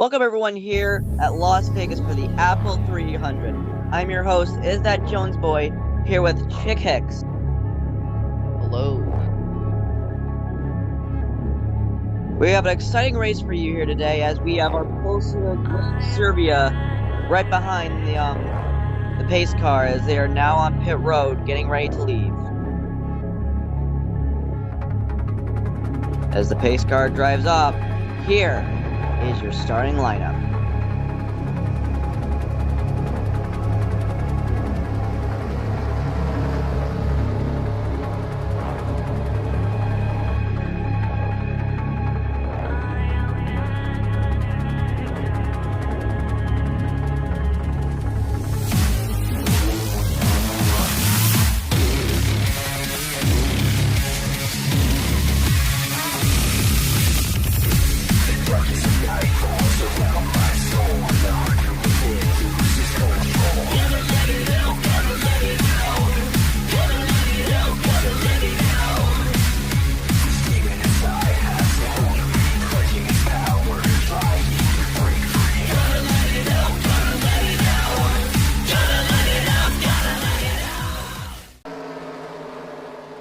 Welcome everyone here at Las Vegas for the Apple 300. I'm your host, Is That Jones Boy, here with Chick Hicks. Hello. We have an exciting race for you here today as we have our Pulsar Serbia right behind the pace car as they are now on pit road getting ready to leave. As the pace car drives off, here is your starting lineup.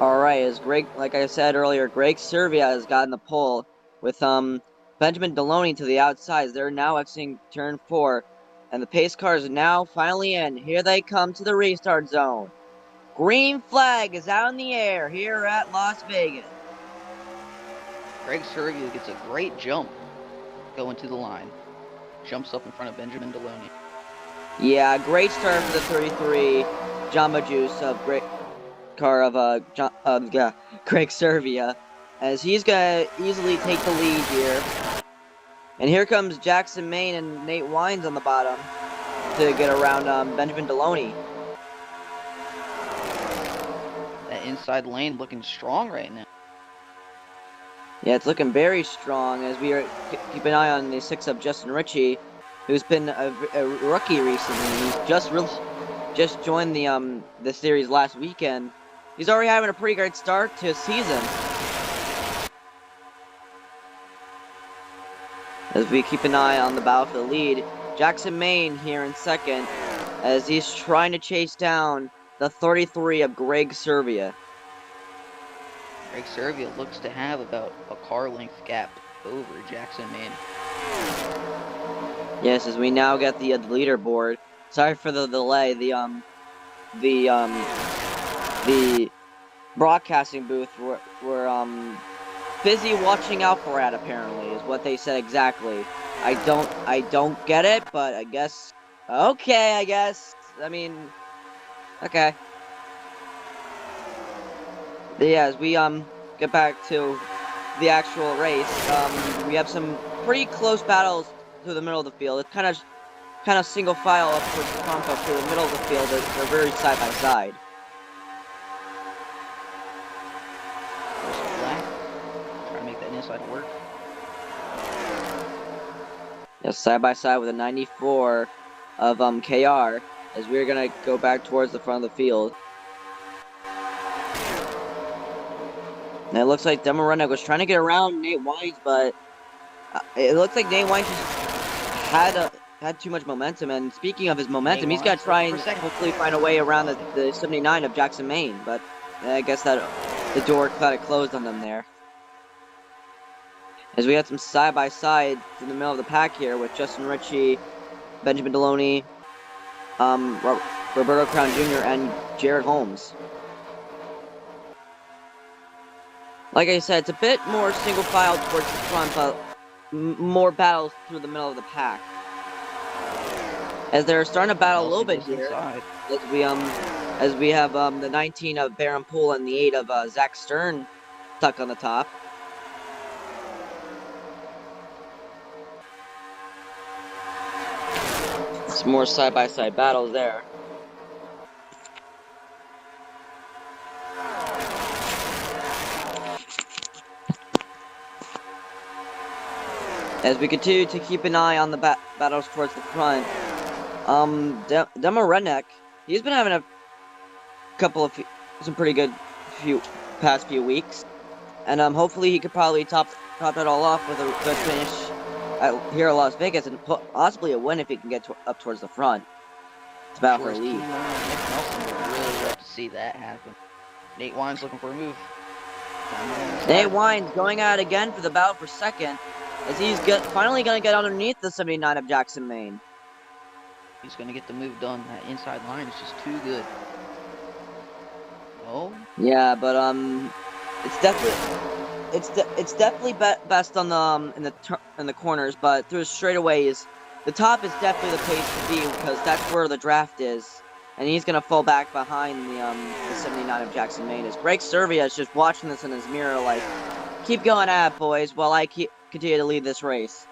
Alright, as Greg, like I said earlier, Greg Serbia has gotten the pole with Benjamin Deloney to the outside. They're now exiting turn 4, and the pace car is now finally in. Here they come to the restart zone. Green flag is out in the air here at Las Vegas. Greg Serbia gets a great jump going to the line. Jumps up in front of Benjamin Deloney. Yeah, great start for the 33 Jamba Juice of Greg Serbia, as he's gonna easily take the lead here. And here comes Jackson Maine and Nate Wines on the bottom to get around Benjamin Deloney. That inside lane looking strong right now. Yeah, it's looking very strong as we keep an eye on the 6 of Justin Ritchie, who's been a rookie recently. He's just joined the series last weekend. He's already having a pretty great start to his season. As we keep an eye on the battle for the lead, Jackson Maine here in second, as he's trying to chase down the 33 of Greg Serbia. Greg Serbia looks to have about a car length gap over Jackson Maine. Yes, as we now get the leaderboard. Sorry for the delay. The broadcasting booth were busy watching out for it, apparently, is what they said exactly. I don't get it, but I guess okay, I mean, okay. But yeah, as we get back to the actual race, we have some pretty close battles through the middle of the field. It's kind of single file up towards the front, but through the middle of the field, they're very side by side. Trying to make that inside work. Yes, side by side with a 94 of KR, as we're gonna go back towards the front of the field. And it looks like Demarena was trying to get around Nate Wines, but it looks like Nate Wines just had too much momentum. And speaking of his momentum, he's got to try and hopefully find a way around the 79 of Jackson Maine. But I guess that the door kind of closed on them there. As we had some side-by-side in the middle of the pack here with Justin Ritchie, Benjamin Deloney, Roberto Crown Jr., and Jared Holmes. Like I said, it's a bit more single file towards the front, but more battles through the middle of the pack. As they're starting to battle a little bit here, as we have the 19 of Baron Poole and the 8 of Zach Stern stuck on the top. Some more side-by-side battles there. As we continue to keep an eye on the battles towards the front, Demarena, he's been having a couple of some pretty good past few weeks, and hopefully he could probably top it all off with a good finish here at Las Vegas, and possibly a win if he can get up towards the front. It's battle for the lead. Nick Nelson would really love to see that happen. Nate Wine's looking for a move. Nate Wine's going at it again for the battle for second, as he's finally going to get underneath the 79 of Jackson Maine. He's going to get the move done. That inside line is just too good. Oh. Yeah, but it's definitely best on the in the corners, but through straightaways, the top is definitely the place to be because that's where the draft is, and he's gonna fall back behind the 79 of Jackson Maine. As Greg Servia is just watching this in his mirror, like, keep going at it, boys, while I continue to lead this race.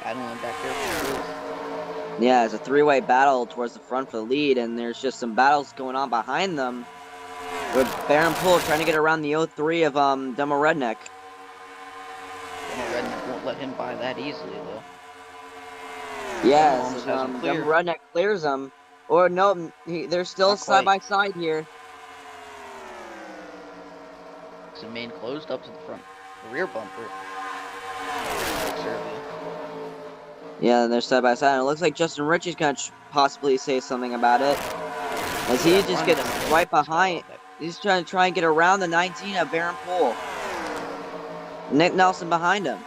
Battling back there for the Yeah, it's a three-way battle towards the front for the lead, and there's just some battles going on behind them, with Baron Poole trying to get around the 03 of Demo Redneck. Demo Redneck won't let him by that easily, though. Yes, Demo Redneck clears him. Or no, they're still side by side here. Jackson Maine closed up to the front, the rear bumper. Yeah, they're side by side. And it looks like Justin Ritchie's gonna possibly say something about it, as he just gets right behind. He's trying to get around the 19 of Baron Poole. Nick Nelson behind him.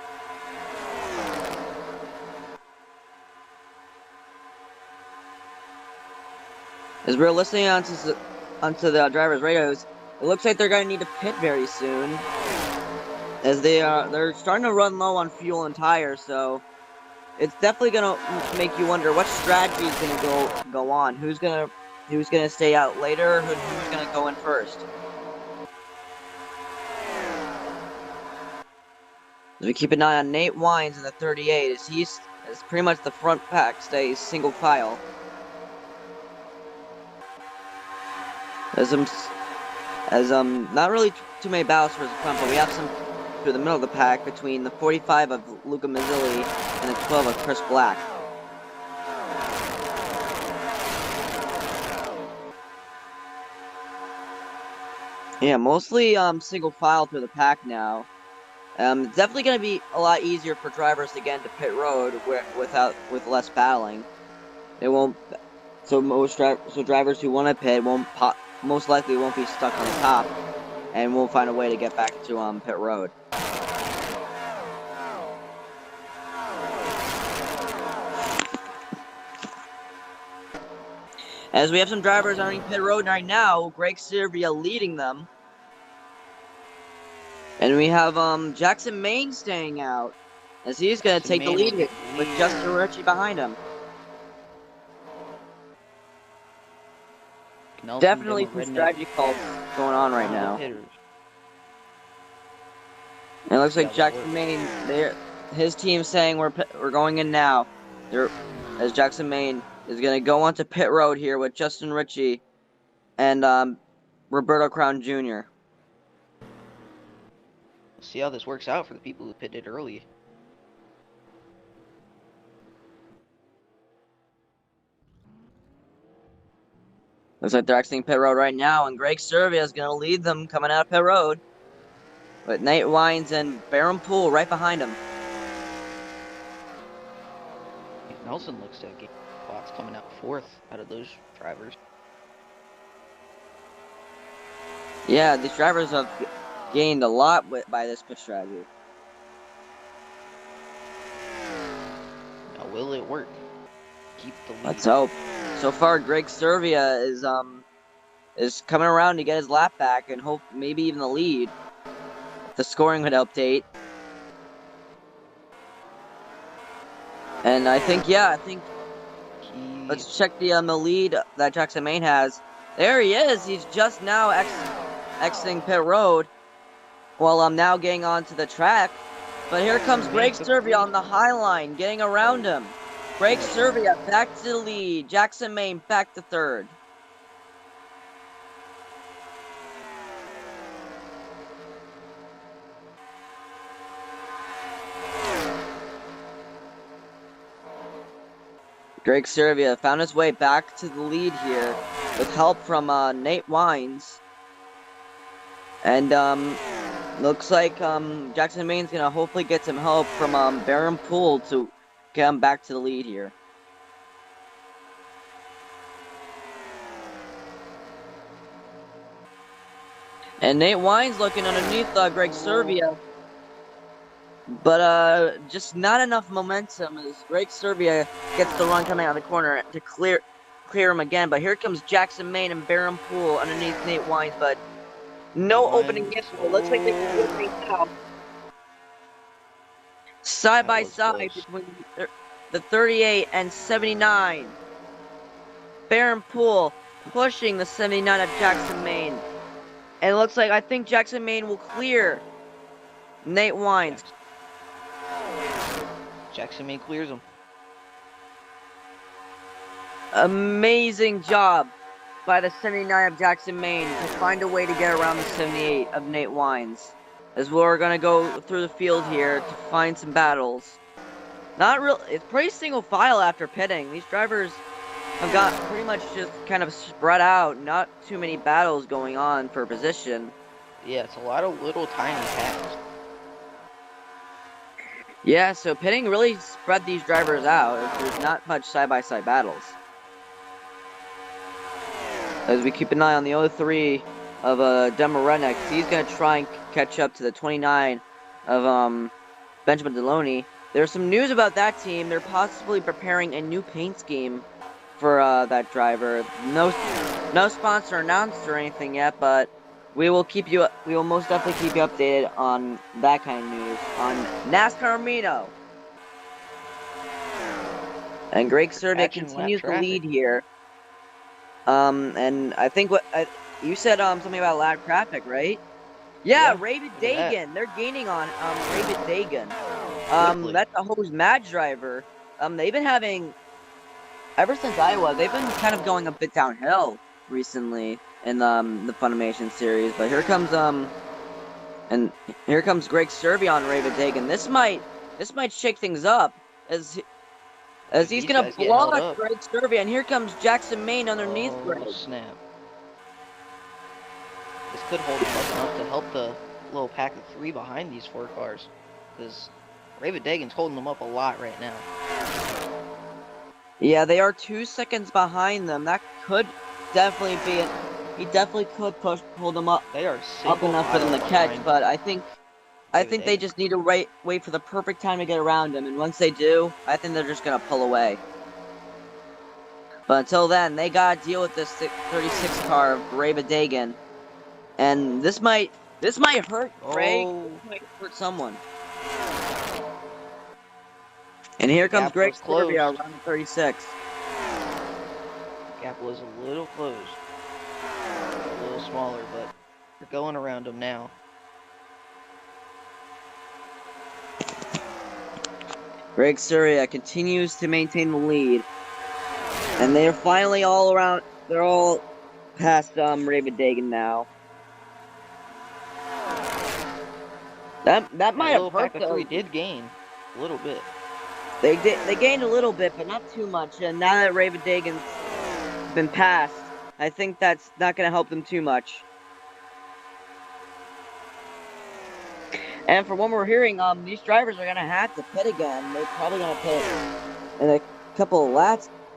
As we're listening onto the driver's radios, it looks like they're going to need to pit very soon, as they're starting to run low on fuel and tires. So it's definitely going to make you wonder what strategy is going to go on. Who's going to stay out later? Who's going to go in first? As we keep an eye on Nate Wines in the 38, as pretty much the front pack stays single file. As not really too many battles for the front, but we have some through the middle of the pack between the 45 of Luca Mazzilli and the 12 of Chris Black. Yeah, mostly single file through the pack now. It's definitely going to be a lot easier for drivers to get into pit road with less battling. It won't. So drivers who want to pit most likely won't be stuck on the top, and will find a way to get back to pit road. As we have some drivers on pit road right now, Greg Servia leading them. And we have Jackson Maine staying out, as he's going to take the lead with Justin Ritchie behind him. Definitely some strategy calls going on right now. And it looks like Jackson Maine, his team's saying we're going in now. As Jackson Maine is going to go onto pit road here with Justin Ritchie and Roberto Crown Jr. See how this works out for the people who pitted early. Looks like they're exiting pit road right now, and Greg Servia is going to lead them coming out of pit road, with Nate Wines and Baron Poole right behind him. Nelson looks to get spots coming out fourth out of those drivers. Yeah, these drivers have gained a lot by this pit strategy. Now, will it work? Keep the lead. Let's hope. So far, Greg Servia is coming around to get his lap back and hope maybe even the lead. The scoring would update. And I think let's check the lead that Jackson Maine has. There he is. He's just now exiting pit road. Well, I'm now getting onto the track. But here comes Greg Servia on the high line, getting around him. Greg Servia back to the lead. Jackson Maine back to third. Greg Servia found his way back to the lead here with help from Nate Wines. And looks like Jackson Maine's gonna hopefully get some help from Baron Poole to get him back to the lead here. And Nate Wines looking underneath Greg Servia. But just not enough momentum as Greg Servia gets the run coming out of the corner to clear him again. But here comes Jackson Maine and Baron Poole underneath Nate Wines, but no opening yet. It looks like they're opening now. Side by side between the 38 and 79. Baron Poole pushing the 79 of Jackson Maine. And it looks like I think Jackson Maine will clear Nate Wines. Jackson Maine clears him. Amazing job by the 79 of Jackson Maine to find a way to get around the 78 of Nate Wines. As we're going to go through the field here to find some battles. It's pretty single file after pitting. These drivers have got pretty much just kind of spread out. Not too many battles going on for position. Yeah, it's a lot of little tiny packs. Yeah, so pitting really spread these drivers out. There's not much side-by-side battles. As we keep an eye on the 03 of Demarenek, he's going to try and catch up to the 29 of Benjamin Deloney. There's some news about that team. They're possibly preparing a new paint scheme for that driver. No sponsor announced or anything yet, but we will most definitely keep you updated on that kind of news on NASCAR Mino. And Greg Servia continues to lead here. And I think you said something about lap traffic, right? Yeah, Ravid Dagan. They're gaining on Ravid Dagan. That's a Hose Mad driver. They've been having ever since Iowa. They've been kind of going a bit downhill recently in the Funimation series. But here comes Greg Servia on Ravid Dagan. This might shake things up as he's gonna block Greg Servia, and here comes Jackson Maine underneath Greg. Snap. This could hold him up enough to help the little pack of 3 behind these 4 cars. Because Ravid Dagan's holding them up a lot right now. Yeah, they are 2 seconds behind them. That could definitely be he definitely could hold them up. They are up enough for them to catch, but I think they just need to wait for the perfect time to get around him, and once they do, I think they're just gonna pull away. But until then, they gotta deal with this 36 car of Ravid Dagan, and this might hurt Greg. Oh. This might hurt someone. And here comes Greg Servia around 36. Gap was a little closed, a little smaller, but they're going around him now. Greg Servia continues to maintain the lead. And they're finally all around. They're all past Ravid Dagan now. That might have hurt them. They did gain a little bit. They gained a little bit, but not too much. And now that Ravid Dagan's been passed, I think that's not going to help them too much. And from what we're hearing, these drivers are going to have to pit again. They're probably going to pit in a couple of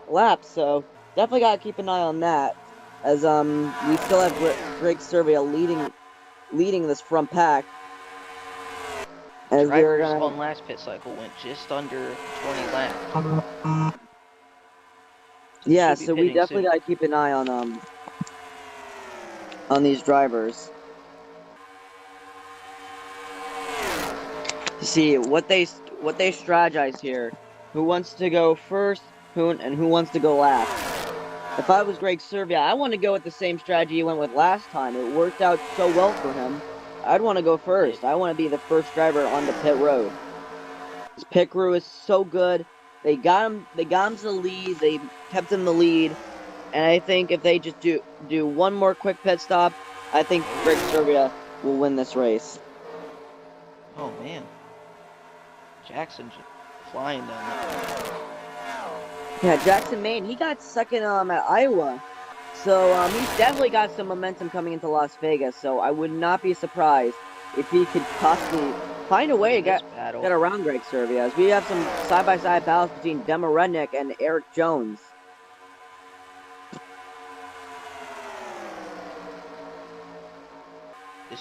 laps, so definitely got to keep an eye on that. As we still have Greg Servia leading this front pack. As Drivers on last pit cycle went just under 20 laps. Yeah, so we definitely got to keep an eye on these drivers. To see what they strategize here. Who wants to go first, who wants to go last. If I was Greg Servia, I want to go with the same strategy he went with last time. It worked out so well for him. I'd want to go first. I want to be the first driver on the pit road. His pit crew is so good. They got him to the lead. They kept him the lead. And I think if they just do one more quick pit stop, I think Greg Servia will win this race. Oh man. Jackson flying down there. Yeah, Jackson Maine, he got second at Iowa. So he's definitely got some momentum coming into Las Vegas. So I would not be surprised if he could possibly find a way to get around Greg Servia, as we have some side-by-side battles between Dema Redneck and Eric Jones.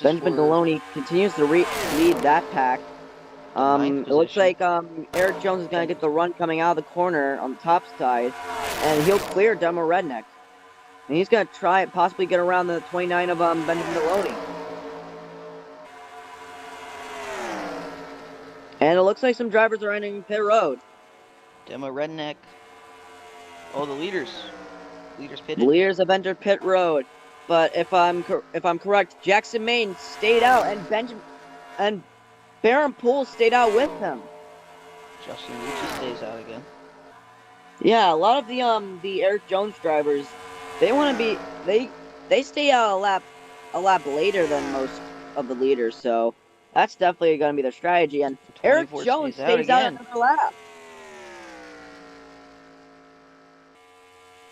Benjamin Deloney continues to lead that pack. It looks like Eric Jones is going to get the run coming out of the corner on the top side, and he'll clear Demo Redneck. And he's going to try and possibly get around the 29 of Benjamin Deloney. And it looks like some drivers are entering pit road. Demo Redneck. Oh, the leaders. Leaders pitted. The leaders have entered pit road. But if I'm correct, Jackson Maine stayed out, and Baron Poole stayed out with him. Justin Lucci stays out again. Yeah, a lot of the Eric Jones drivers, they want to be they stay out a lap later than most of the leaders, so that's definitely going to be their strategy. And Eric Jones stays out another lap.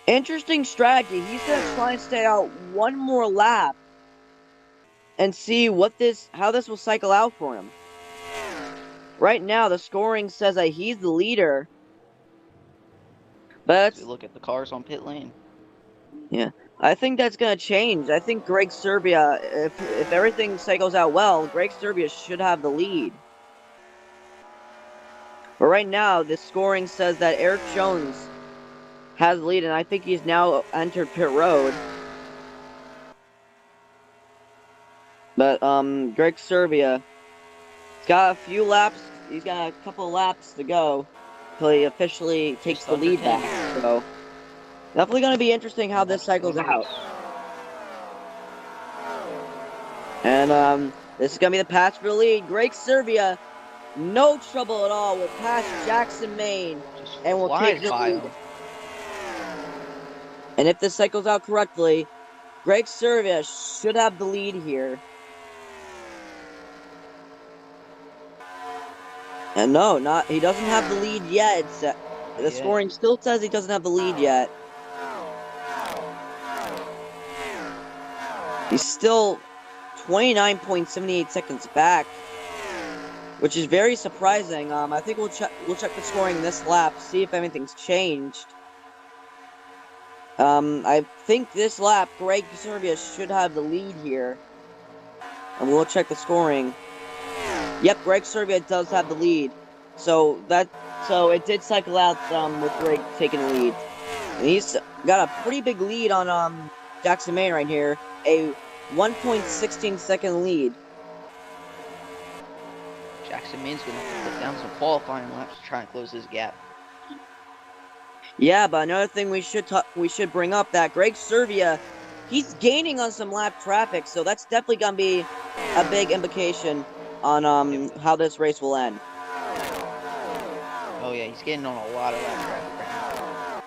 Interesting strategy. He's going to try and stay out one more lap and see how this will cycle out for him. Right now, the scoring says that he's the leader. But look at the cars on pit lane. Yeah, I think that's going to change. I think Greg Servia, if everything cycles out well, Greg Servia should have the lead. But right now, the scoring says that Eric Jones has the lead, and I think he's now entered pit road. But Greg Servia, he's got a few laps. He's got a couple of laps to go until he officially takes the lead back. So definitely going to be interesting how this cycles out. And this is going to be the pass for the lead. Greg Servia, no trouble at all, will pass Jackson Maine and will take the lead. And if this cycles out correctly, Greg Servia should have the lead here. And no, he doesn't have the lead yet. The scoring still says he doesn't have the lead yet. He's still 29.78 seconds back, which is very surprising. I think we'll check the scoring this lap, see if anything's changed. I think this lap, Greg Servia should have the lead here. And we'll check the scoring. Yep, Greg Servia does have the lead. So it did cycle out with Greg taking the lead. And he's got a pretty big lead on Jackson Maine right here. A 1.16 second lead. Jackson Maine's going to have to put down some qualifying laps to try and close this gap. Yeah, but another thing we should bring up, that Greg Servia, he's gaining on some lap traffic, so that's definitely gonna be a big implication on how this race will end. Oh yeah, he's getting on a lot of lap traffic right now.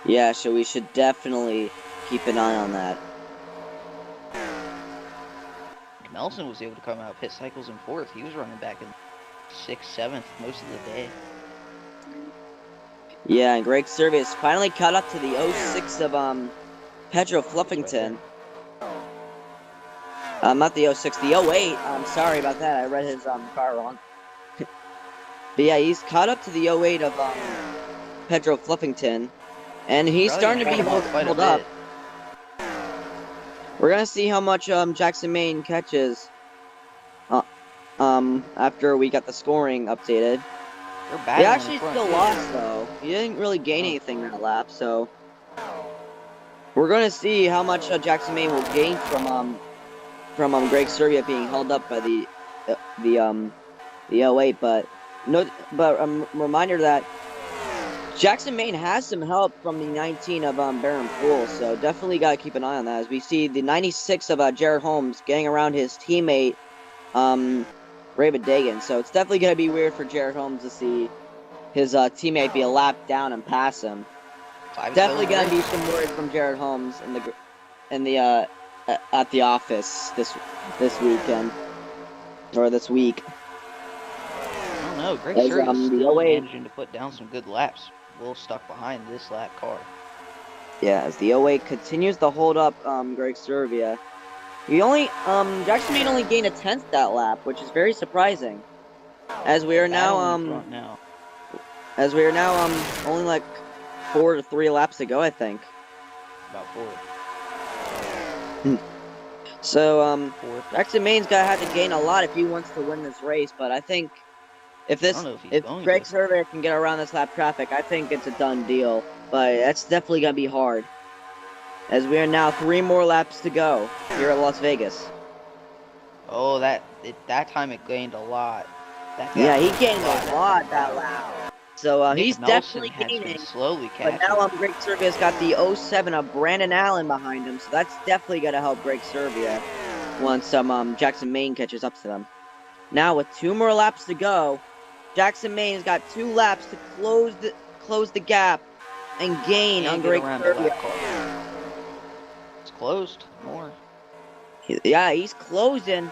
Yeah, so we should definitely keep an eye on that. Nelson was able to come out pit cycles in 4th. He was running back in 6th, 7th most of the day. Yeah, and Greg Servia has finally caught up to the 06 of Pedro Fluffington. Not the 06, the 08. I'm sorry about that. I read his car wrong. But yeah, he's caught up to the 08 of Pedro Fluffington, and he's starting to be pulled up. We're gonna see how much Jackson Maine catches after we got the scoring updated. He actually still lost, though. He didn't really gain anything that lap, so we're gonna see how much Jackson Maine will gain from Greg Servia being held up by the 08. But reminder that Jackson Maine has some help from the 19 of Baron Poole, so definitely gotta keep an eye on that, as we see the 96 of Jared Holmes getting around his teammate Raven Dagan. So it's definitely going to be weird for Jared Holmes to see his teammate be a lap down and pass him. Definitely going to be some words from Jared Holmes at the office this weekend, or this week. I don't know. Greg Servia is still managing to put down some good laps. A little stuck behind this lap car. Yeah, as the 08 continues to hold up Greg Servia. Jackson Maine only gained a 10th that lap, which is very surprising. As we are now only like 4 to 3 laps to go, I think. About 4. So 4. Jackson Maine's gotta have to gain a lot if he wants to win this race, but I think if Greg Servia can get around this lap traffic, I think it's a done deal. But that's definitely gonna be hard. As we are now 3 more laps to go here at Las Vegas. Oh, that time it gained a lot. Yeah, he gained a lot that lap. So he's definitely gaining. Slowly catching. But now Greg Servia's got the 07 of Brandon Allen behind him, so that's definitely gonna help Greg Servia once Jackson Maine catches up to them. Now with 2 more laps to go, Jackson Maine has got 2 laps to close the gap and gain on Greg Servia. It's closed more. Yeah, he's closing.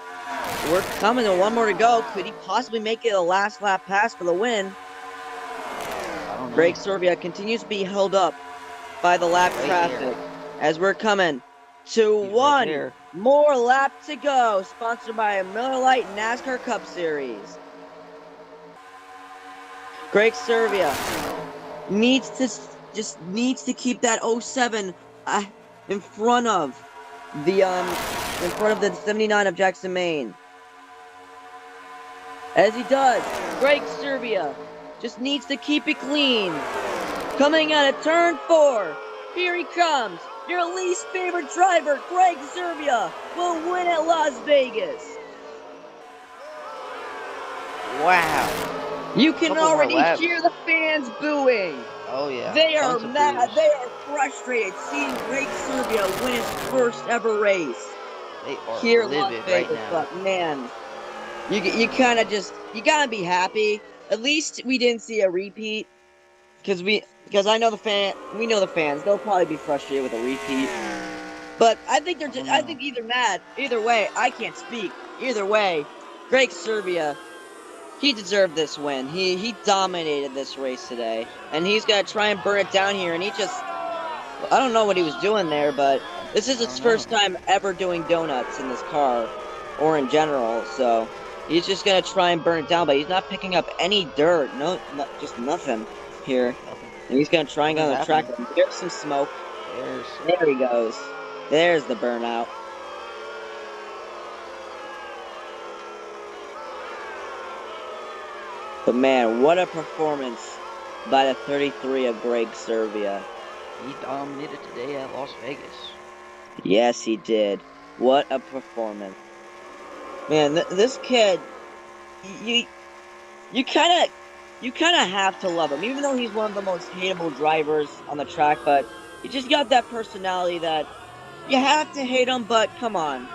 We're coming to 1 more to go. Could he possibly make it a last lap pass for the win? I don't know. Greg Servia continues to be held up by the lap traffic as we're coming to 1 more lap to go. Sponsored by Miller Lite NASCAR Cup Series. Greg Servia needs to keep that 07 in front of the 79 of Jackson Maine. As he does, Greg Servia just needs to keep it clean. Coming out of turn 4, here he comes. Your least favorite driver, Greg Servia, will win at Las Vegas. Wow. You can already hear the fans booing. Oh yeah. They are mad. They are frustrated seeing Greg Servia win his first ever race. They are here livid Las Vegas, right now. But man, you gotta be happy. At least we didn't see a repeat, because I know we know the fans. They'll probably be frustrated with a repeat. But I think I think either mad. Either way, I can't speak. Either way, Greg Servia, he deserved this win. He dominated this race today, and he's gonna try and burn it down here. And I don't know what he was doing there, but this is his first time ever doing donuts in this car, or in general. So he's just gonna try and burn it down, but he's not picking up any dirt. Just nothing here. And he's gonna try and go on the track. There's some smoke. There he goes. There's the burnout. But man, what a performance by the 33 of Greg Servia. He dominated today at Las Vegas. Yes, he did. What a performance. Man, this kid, you kind of have to love him, even though he's one of the most hateable drivers on the track. But he just got that personality that you have to hate him. But come on,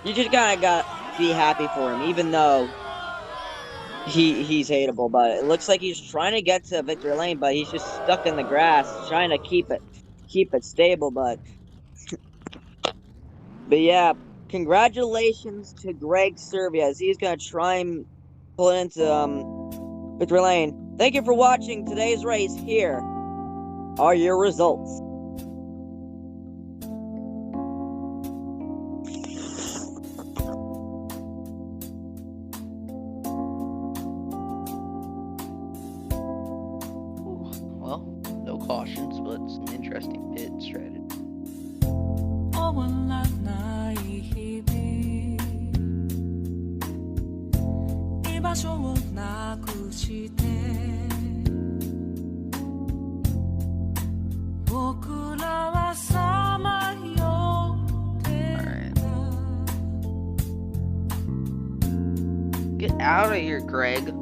you just gotta be happy for him, even though he's hateable. But it looks like he's trying to get to victory lane, but he's just stuck in the grass, trying to keep it stable. But yeah, congratulations to Greg Servia, as he's gonna try and pull it into victory lane. Thank you for watching today's race. Here are your results. Well, no cautions, but some interesting pit strategy. Get out of here, Greg.